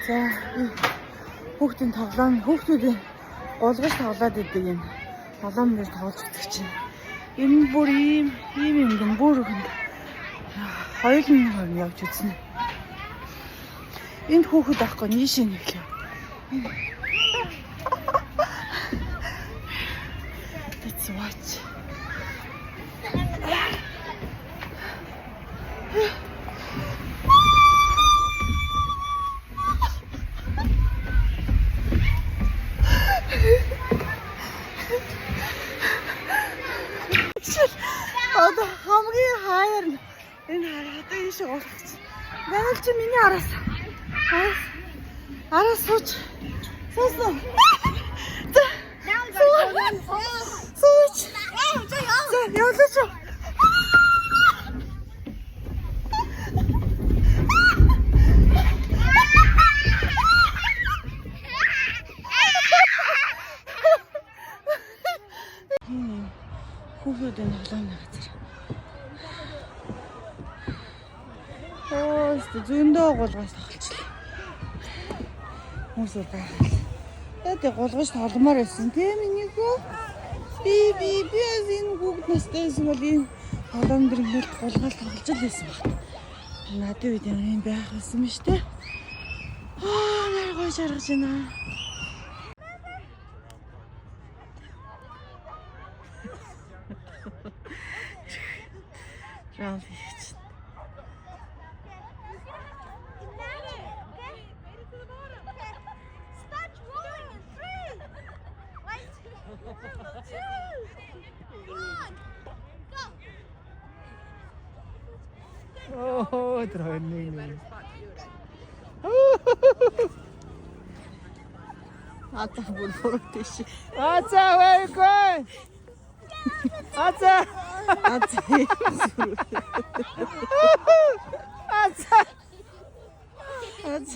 За хүүхдийн хүүхдүүдийн голгож тоглоод идэг юм. Толгойн дээр тоглож үзэх чинь. Энэ нь бүр ийм юм бүр хоёулын явж үзнэ. Энд хүүхэд байхгүй нийшээ нэглээ. Let's watch. Одоо хамгийн хаяр энэ хараад ийш оолгоч. Данил чи миний араас. Араас сууч. Суусан. Сууч. Явлаач. Хүүхдийн тоглоом газар. Зөндөө голгож тоглолчлаа. Хүмүүс байгаа. Тэгээд голгож тогломоор байсан тийм энийгөө. Би энэ хүүхд настайсэн бол энэ голоом дэр ингээд голгож тоглож л байсан баг. Надад үед юм байх байсан юм шүү дээ. Нэр гоё шаргаж байна. Раунд хийж. Oh, training. Ата булфоротиш. Ата, where you going? Ата. Ата. Ата. Ата.